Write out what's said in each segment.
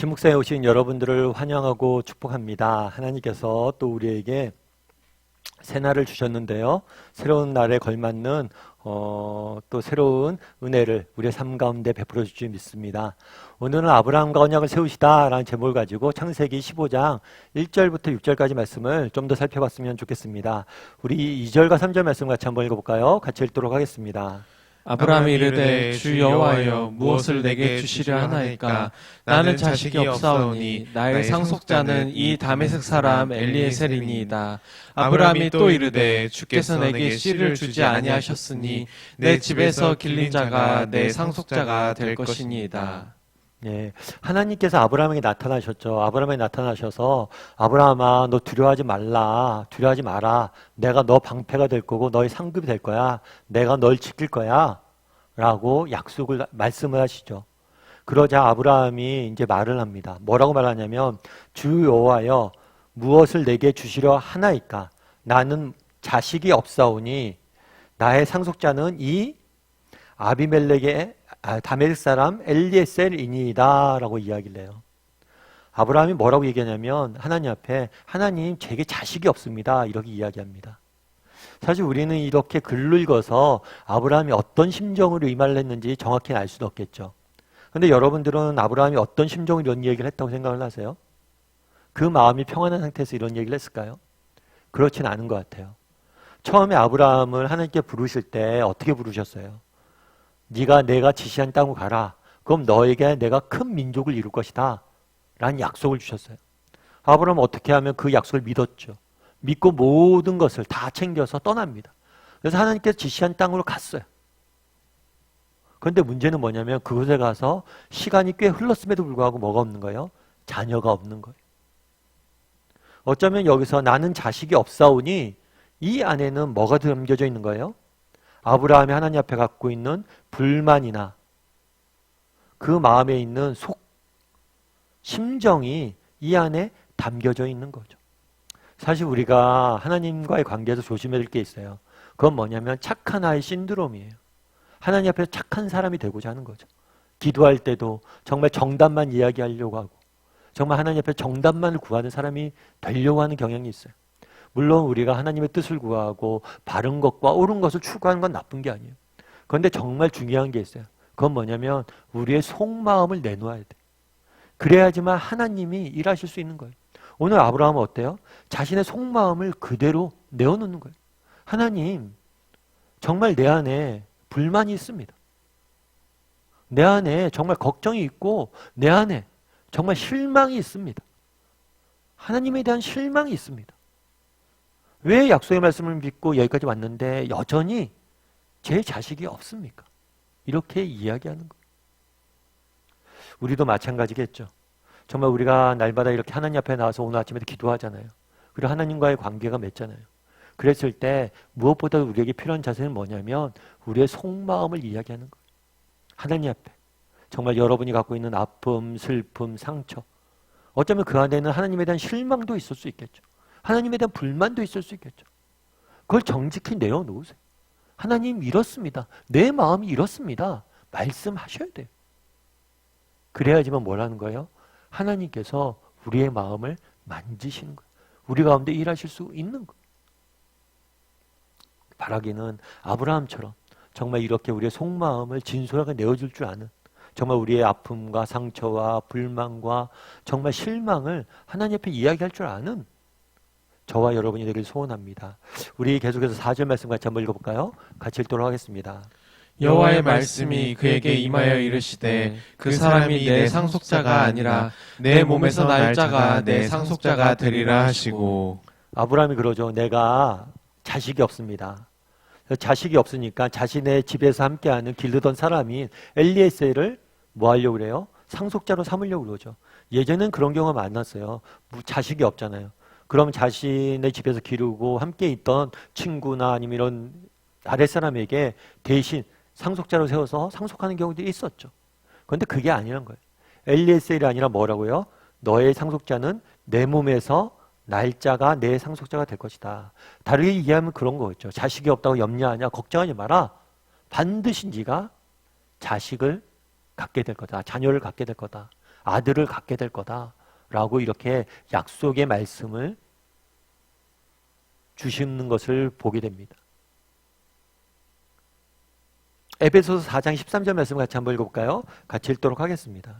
아침 묵상에 오신 여러분들을 환영하고 축복합니다. 하나님께서 또 우리에게 새날을 주셨는데요. 새로운 날에 걸맞는 또 새로운 은혜를 우리의 삶 가운데 베풀어 줄 줄 믿습니다. 오늘은 아브라함과 언약을 세우시다라는 제목을 가지고 창세기 15장 1절부터 6절까지 말씀을 좀 더 살펴봤으면 좋겠습니다. 우리 2절과 3절 말씀 같이 한번 읽어볼까요? 같이 읽도록 하겠습니다. 아브라함이 이르되 주 여호와여 무엇을 내게 주시려 하나이까 나는 자식이 없사오니 나의 상속자는 이 다메섹 사람 엘리에셀이니이다. 아브라함이 또 이르되 주께서 내게 씨를 주지 아니하셨으니 내 집에서 길린 자가 내 상속자가 될 것이니이다. 네, 하나님께서 아브라함에게 나타나셨죠. 아브라함에게 나타나셔서 아브라함아 너 두려워하지 말라. 두려워하지 마라. 내가 너 방패가 될 거고 너의 상급이 될 거야. 내가 널 지킬 거야. 라고 말씀을 하시죠. 그러자 아브라함이 이제 말을 합니다. 뭐라고 말하냐면 주 여호와여 무엇을 내게 주시려 하나이까 나는 자식이 없사오니 나의 상속자는 이 아비멜렉의 다메섹 사람 엘리에셀이니이다 라고 이야기를 해요. 아브라함이 뭐라고 얘기하냐면 하나님 앞에 하나님 제게 자식이 없습니다 이렇게 이야기합니다. 사실 우리는 이렇게 글로 읽어서 아브라함이 어떤 심정으로 이 말을 했는지 정확히 알 수는 없겠죠. 그런데 여러분들은 아브라함이 어떤 심정으로 이런 얘기를 했다고 생각을 하세요? 그 마음이 평안한 상태에서 이런 얘기를 했을까요? 그렇지는 않은 것 같아요. 처음에 아브라함을 하나님께 부르실 때 어떻게 부르셨어요? 네가 내가 지시한 땅으로 가라. 그럼 너에게 내가 큰 민족을 이룰 것이다. 라는 약속을 주셨어요. 아브라함은 어떻게 하면 그 약속을 믿었죠. 믿고 모든 것을 다 챙겨서 떠납니다. 그래서 하나님께서 지시한 땅으로 갔어요. 그런데 문제는 뭐냐면 그곳에 가서 시간이 꽤 흘렀음에도 불구하고 뭐가 없는 거예요? 자녀가 없는 거예요. 어쩌면 여기서 나는 자식이 없사오니 이 안에는 뭐가 담겨져 있는 거예요? 아브라함이 하나님 앞에 갖고 있는 불만이나 그 마음에 있는 심정이 이 안에 담겨져 있는 거죠. 사실 우리가 하나님과의 관계에서 조심해야 될 게 있어요. 그건 뭐냐면 착한 아이 신드롬이에요. 하나님 앞에서 착한 사람이 되고자 하는 거죠. 기도할 때도 정말 정답만 이야기하려고 하고 정말 하나님 앞에 정답만을 구하는 사람이 되려고 하는 경향이 있어요. 물론 우리가 하나님의 뜻을 구하고 바른 것과 옳은 것을 추구하는 건 나쁜 게 아니에요. 그런데 정말 중요한 게 있어요. 그건 뭐냐면 우리의 속마음을 내놓아야 돼. 그래야지만 하나님이 일하실 수 있는 거예요. 오늘 아브라함은 어때요? 자신의 속마음을 그대로 내어놓는 거예요. 하나님, 정말 내 안에 불만이 있습니다. 내 안에 정말 걱정이 있고 내 안에 정말 실망이 있습니다. 하나님에 대한 실망이 있습니다. 왜 약속의 말씀을 믿고 여기까지 왔는데 여전히 제 자식이 없습니까? 이렇게 이야기하는 거예요. 우리도 마찬가지겠죠. 정말 우리가 날마다 이렇게 하나님 앞에 나와서 오늘 아침에도 기도하잖아요. 그리고 하나님과의 관계가 맺잖아요. 그랬을 때 무엇보다 우리에게 필요한 자세는 뭐냐면 우리의 속마음을 이야기하는 거예요. 하나님 앞에 정말 여러분이 갖고 있는 아픔, 슬픔, 상처 어쩌면 그 안에는 하나님에 대한 실망도 있을 수 있겠죠. 하나님에 대한 불만도 있을 수 있겠죠. 그걸 정직히 내어놓으세요. 하나님 이렇습니다. 내 마음이 이렇습니다. 말씀하셔야 돼요. 그래야지만 뭘 하는 거예요? 하나님께서 우리의 마음을 만지시는 거예요. 우리 가운데 일하실 수 있는 거예요. 바라기는 아브라함처럼 정말 이렇게 우리의 속마음을 진솔하게 내어줄 줄 아는 정말 우리의 아픔과 상처와 불만과 정말 실망을 하나님 앞에 이야기할 줄 아는 저와 여러분이 되길 소원합니다. 우리 계속해서 4절 말씀 같이 한번 읽어볼까요? 같이 읽도록 하겠습니다. 여호와의 말씀이 그에게 임하여 이르시되 그 사람이 내 상속자가 아니라 내 몸에서 날 자가 내 상속자가 되리라 하시고. 아브라함이 그러죠. 내가 자식이 없습니다. 자식이 없으니까 자신의 집에서 함께하는 기르던 사람인 엘리에셀을 뭐 하려고 그래요? 상속자로 삼으려고 그러죠. 예전엔 그런 경우가 많았어요. 자식이 없잖아요. 그럼 자신의 집에서 기르고 함께 있던 친구나 아니면 이런 아랫사람에게 대신 상속자로 세워서 상속하는 경우도 있었죠. 그런데 그게 아니란 거예요. 엘리에셀이 아니라 뭐라고요? 너의 상속자는 내 몸에서 날짜가 내 상속자가 될 것이다. 다르게 이해하면 그런 거겠죠. 자식이 없다고 염려하냐? 걱정하지 마라. 반드시 네가 자식을 갖게 될 거다. 자녀를 갖게 될 거다. 아들을 갖게 될 거다라고 이렇게 약속의 말씀을 주시는 것을 보게 됩니다. 에베소서 4장 13절 말씀 같이 한번 읽어볼까요? 같이 읽도록 하겠습니다.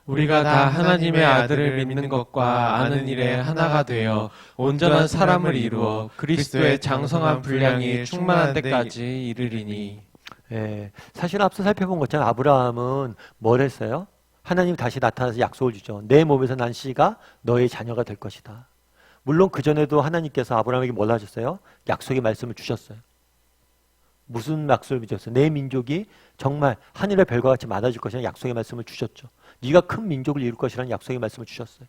우리가 다 하나님의 아들을 믿는 것과 아는 일에 하나가 되어 온전한 사람을 이루어 그리스도의 장성한 분량이 충만한 데까지 이르리니. 예, 사실 앞서 살펴본 것처럼 아브라함은 뭘 했어요? 하나님이 다시 나타나서 약속을 주죠. 내 몸에서 난 씨가 너의 자녀가 될 것이다. 물론 그전에도 하나님께서 아브라함에게 뭘 하셨어요? 약속의 말씀을 주셨어요. 무슨 약속을 주셨어요? 내 민족이 정말 하늘의 별과 같이 많아질 것이라는 약속의 말씀을 주셨죠. 네가 큰 민족을 이룰 것이라는 약속의 말씀을 주셨어요.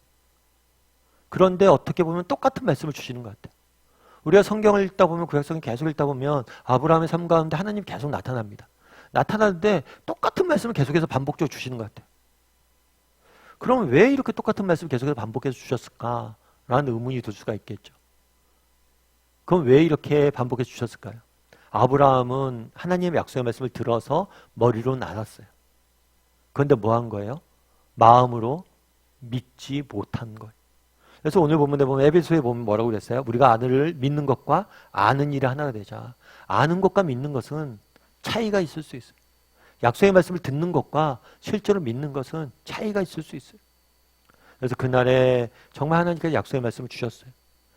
그런데 어떻게 보면 똑같은 말씀을 주시는 것 같아요. 우리가 성경을 읽다 보면 구약성경 계속 읽다 보면 아브라함의 삶 가운데 하나님 계속 나타납니다. 나타나는데 똑같은 말씀을 계속해서 반복적으로 주시는 것 같아요. 그럼 왜 이렇게 똑같은 말씀을 계속해서 반복해서 주셨을까라는 의문이 들 수가 있겠죠. 그럼 왜 이렇게 반복해서 주셨을까요? 아브라함은 하나님의 약속의 말씀을 들어서 머리로는 알았어요. 그런데 뭐 한 거예요? 마음으로 믿지 못한 거예요. 그래서 오늘 본문에 보면 에베소에 보면 뭐라고 그랬어요? 우리가 아들을 믿는 것과 아는 일이 하나가 되자. 아는 것과 믿는 것은 차이가 있을 수 있어요. 약속의 말씀을 듣는 것과 실제로 믿는 것은 차이가 있을 수 있어요. 그래서 그날에 정말 하나님께서 약속의 말씀을 주셨어요.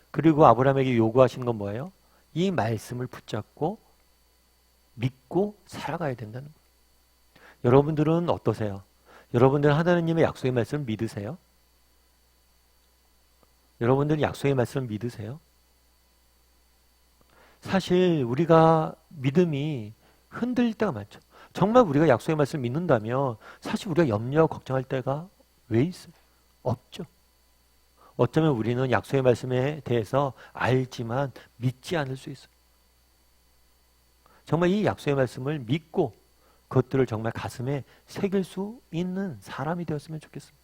그리고 아브라함에게 요구하시는 건 뭐예요? 이 말씀을 붙잡고 믿고 살아가야 된다는 거예요. 여러분들은 어떠세요? 여러분들은 하나님의 약속의 말씀을 믿으세요? 여러분들은 약속의 말씀을 믿으세요? 사실 우리가 믿음이 흔들릴 때가 많죠. 정말 우리가 약속의 말씀을 믿는다면 사실 우리가 염려 걱정할 때가 왜 있어요? 없죠. 어쩌면 우리는 약속의 말씀에 대해서 알지만 믿지 않을 수 있어요. 정말 이 약속의 말씀을 믿고 그것들을 정말 가슴에 새길 수 있는 사람이 되었으면 좋겠습니다.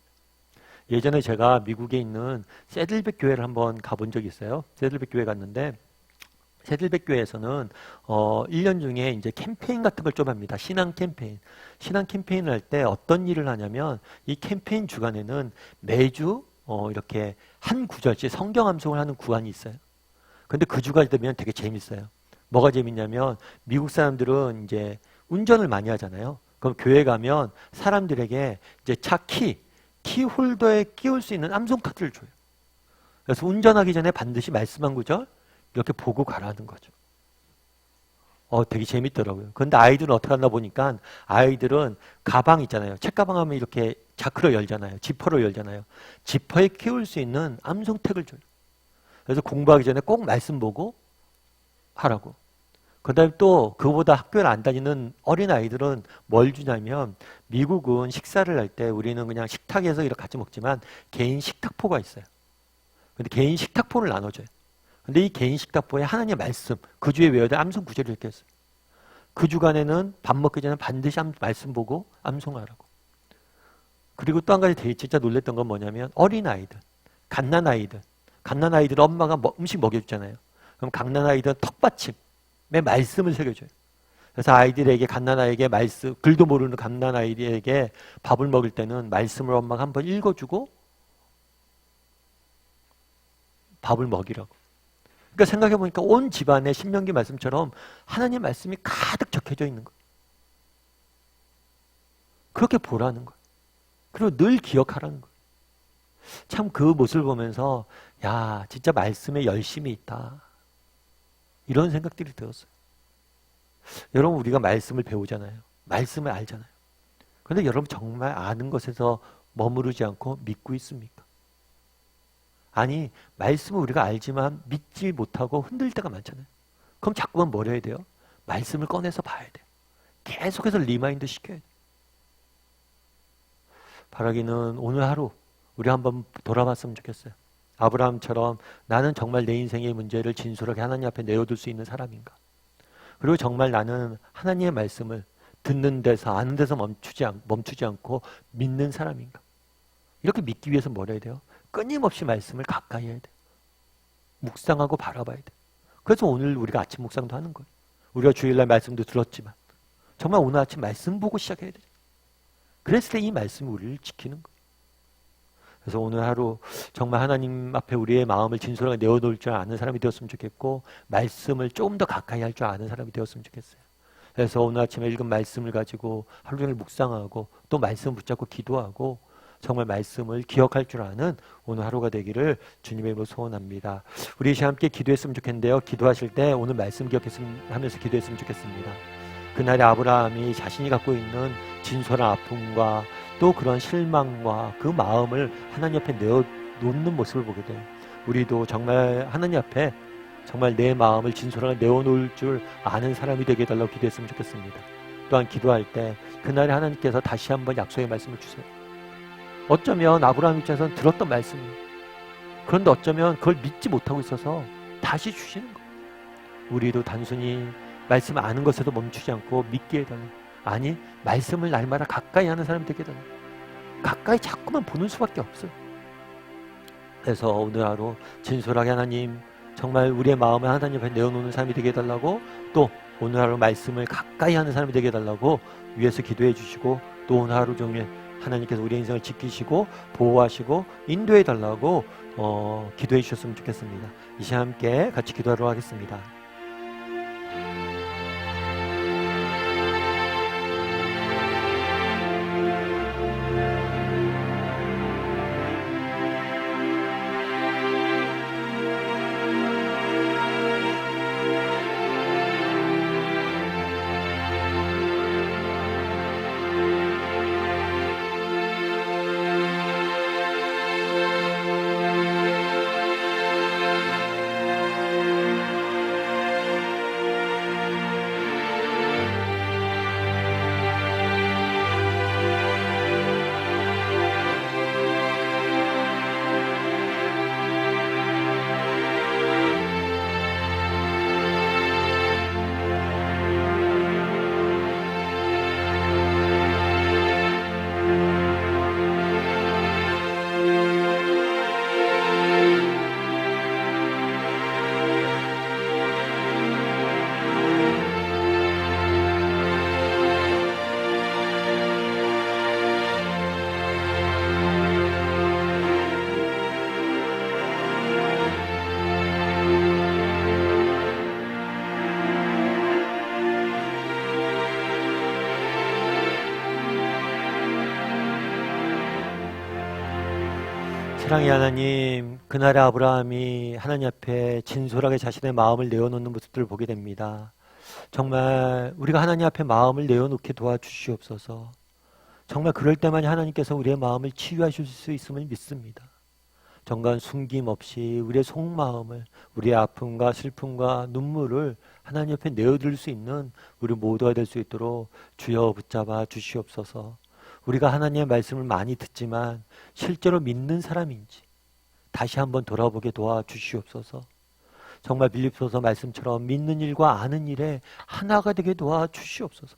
예전에 제가 미국에 있는 세들백 교회를 한번 가본 적이 있어요. 세들백 교회 갔는데 세들백 교회에서는 1년 중에 이제 캠페인 같은 걸 좀 합니다. 신앙 캠페인. 신앙 캠페인을 할 때 어떤 일을 하냐면 이 캠페인 주간에는 매주 이렇게 한 구절씩 성경 암송을 하는 구간이 있어요. 근데 그 주간이 되면 되게 재밌어요. 뭐가 재밌냐면 미국 사람들은 이제 운전을 많이 하잖아요. 그럼 교회 가면 사람들에게 이제 차 키 홀더에 끼울 수 있는 암송 카드를 줘요. 그래서 운전하기 전에 반드시 말씀 한 구절 이렇게 보고 가라는 거죠. 되게 재밌더라고요. 그런데 아이들은 어떻게 하나 보니까 아이들은 가방 있잖아요. 책가방 하면 이렇게 자크로 열잖아요. 지퍼로 열잖아요. 지퍼에 끼울 수 있는 암송택을 줘요. 그래서 공부하기 전에 꼭 말씀 보고 하라고. 그 다음에 또 그보다 학교를 안 다니는 어린아이들은 뭘 주냐면 미국은 식사를 할 때 우리는 그냥 식탁에서 이렇게 같이 먹지만 개인 식탁포가 있어요. 근데 개인 식탁포를 나눠줘요. 근데 이 개인 식탁포에 하나님의 말씀, 그 주에 외워야 될 암송 구절을 이렇게 했어요. 그 주간에는 밥 먹기 전에 반드시 말씀 보고 암송하라고. 그리고 또 한 가지 되게 진짜 놀랬던 건 뭐냐면 어린아이들, 갓난아이들 엄마가 음식 먹여주잖아요. 그럼 갓난아이들은 턱받침에 말씀을 새겨줘요. 그래서 아이들에게 갓난아이에게 말씀, 글도 모르는 갓난아이에게 밥을 먹일 때는 말씀을 엄마가 한번 읽어주고 밥을 먹이라고. 그러니까 생각해보니까 온 집안에 신명기 말씀처럼 하나님 말씀이 가득 적혀져 있는 거예요. 그렇게 보라는 거예요. 그리고 늘 기억하라는 거예요. 참 그 모습을 보면서 야 진짜 말씀에 열심이 있다. 이런 생각들이 들었어요. 여러분 우리가 말씀을 배우잖아요. 말씀을 알잖아요. 그런데 여러분 정말 아는 것에서 머무르지 않고 믿고 있습니까? 아니 말씀을 우리가 알지만 믿지 못하고 흔들릴 때가 많잖아요. 그럼 자꾸만 뭘 해야 돼요? 말씀을 꺼내서 봐야 돼요. 계속해서 리마인드 시켜야 돼요. 바라기는 오늘 하루 우리 한번 돌아봤으면 좋겠어요. 아브라함처럼 나는 정말 내 인생의 문제를 진솔하게 하나님 앞에 내어둘 수 있는 사람인가? 그리고 정말 나는 하나님의 말씀을 듣는 데서 아는 데서 멈추지 않고 믿는 사람인가? 이렇게 믿기 위해서 뭘 해야 돼요? 끊임없이 말씀을 가까이 해야 돼요. 묵상하고 바라봐야 돼요. 그래서 오늘 우리가 아침 묵상도 하는 거예요. 우리가 주일날 말씀도 들었지만 정말 오늘 아침 말씀 보고 시작해야 돼요. 그랬을 때 이 말씀이 우리를 지키는 거예요. 그래서 오늘 하루 정말 하나님 앞에 우리의 마음을 진솔하게 내어놓을 줄 아는 사람이 되었으면 좋겠고, 말씀을 조금 더 가까이 할 줄 아는 사람이 되었으면 좋겠어요. 그래서 오늘 아침에 읽은 말씀을 가지고 하루 종일 묵상하고 또 말씀 붙잡고 기도하고 정말 말씀을 기억할 줄 아는 오늘 하루가 되기를 주님의 이름으로 소원합니다. 우리 시간 함께 기도했으면 좋겠는데요. 기도하실 때 오늘 말씀 기억하면서 기도했으면 좋겠습니다. 그날의 아브라함이 자신이 갖고 있는 진솔한 아픔과 또 그런 실망과 그 마음을 하나님 앞에 내어놓는 모습을 보게 돼요. 우리도 정말 하나님 앞에 정말 내 마음을 진솔하게 내어놓을 줄 아는 사람이 되게 해달라고 기도했으면 좋겠습니다. 또한 기도할 때 그날에 하나님께서 다시 한번 약속의 말씀을 주세요. 어쩌면 아브라함 입장에서는 들었던 말씀이에요. 그런데 어쩌면 그걸 믿지 못하고 있어서 다시 주시는 거예요. 우리도 단순히 말씀을 아는 것에도 멈추지 않고 믿게 해달라고. 아니, 말씀을 날마다 가까이 하는 사람이 되게 해달라고. 가까이 자꾸만 보는 수밖에 없어요. 그래서 오늘 하루 진솔하게 하나님, 정말 우리의 마음을 하나님 앞에 내어놓는 사람이 되게 해달라고, 또 오늘 하루 말씀을 가까이 하는 사람이 되게 해달라고 위에서 기도해 주시고, 또 오늘 하루 종일 하나님께서 우리의 인생을 지키시고 보호하시고 인도해 달라고 기도해 주셨으면 좋겠습니다. 이 시간 함께 같이 기도하도록 하겠습니다. 사랑의 하나님, 그날의 아브라함이 하나님 앞에 진솔하게 자신의 마음을 내어놓는 모습들을 보게 됩니다. 정말 우리가 하나님 앞에 마음을 내어놓게 도와주시옵소서. 정말 그럴 때만 하나님께서 우리의 마음을 치유하실 수 있음을 믿습니다. 정말 숨김없이 우리의 속마음을, 우리의 아픔과 슬픔과 눈물을 하나님 앞에 내어드릴 수 있는 우리 모두가 될 수 있도록 주여 붙잡아 주시옵소서. 우리가 하나님의 말씀을 많이 듣지만 실제로 믿는 사람인지 다시 한번 돌아보게 도와주시옵소서. 정말 빌립보서 말씀처럼 믿는 일과 아는 일에 하나가 되게 도와주시옵소서.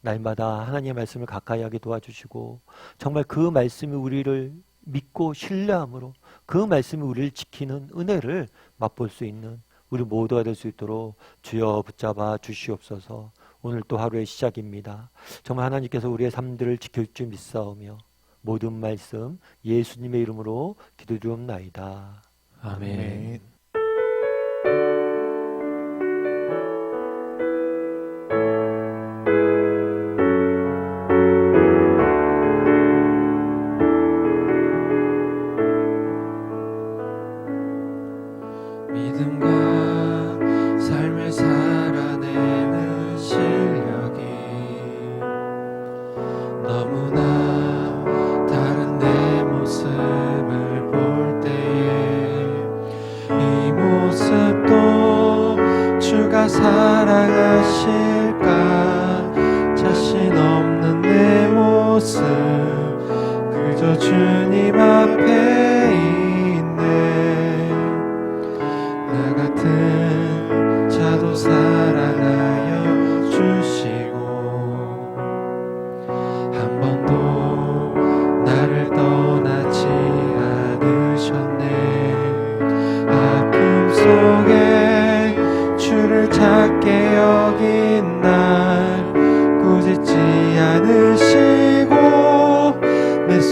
날마다 하나님의 말씀을 가까이 하게 도와주시고, 정말 그 말씀이 우리를 믿고 신뢰함으로 그 말씀이 우리를 지키는 은혜를 맛볼 수 있는 우리 모두가 될 수 있도록 주여 붙잡아 주시옵소서. 오늘 또 하루의 시작입니다. 정말 하나님께서 우리의 삶들을 지킬 줄 믿사오며 모든 말씀 예수님의 이름으로 기도드리옵나이다. 아멘. 믿음과 삶을 살아내는 실력이 너무나 다른 내 모습을 볼 때에 이 모습도 주가 사랑하실까? 자신 없는 내 모습 그저 주님 앞에 있네. 나 같은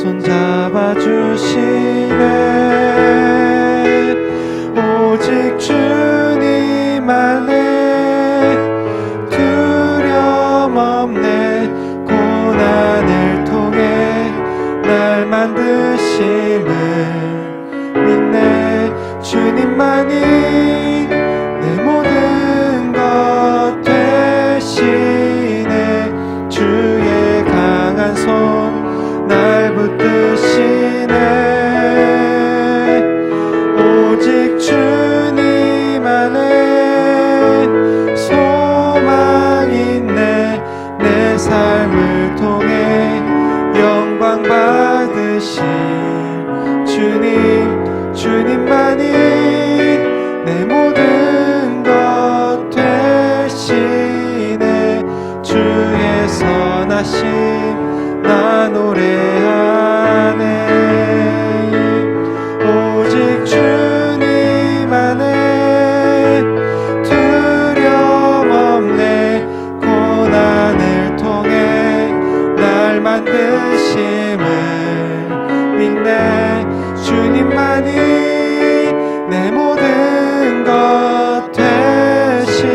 손잡아주시네. 오직 주님 안에 두려움 없네. 고난을 통해 날 만드심을 믿네. 주님만이 내 모든 것 되시네. 주의 강한 손 날 붙드시네. 오직 주님 안에 소망 있네. 내 삶을 통해 영광 받으실 주님, 주님만이 내 모든 것 되시네. 주의 선하심 나 노래하네. 오직 주님 안에 두려움 없네. 고난을 통해 날 만드심을 믿네. 주님만이 내 모든 것 되시네.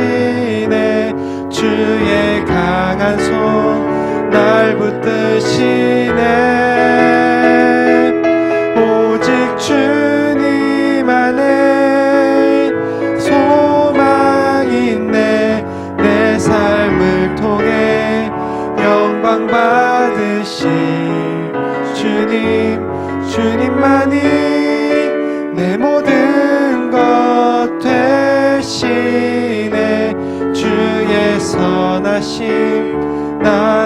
주의 강한 손 날 붙드시네. 오직 주님 안에 소망 있네. 내 삶을 통해 영광 받으실 주님, 주님만이 내 모든 것 되시네. 주의 선하심 나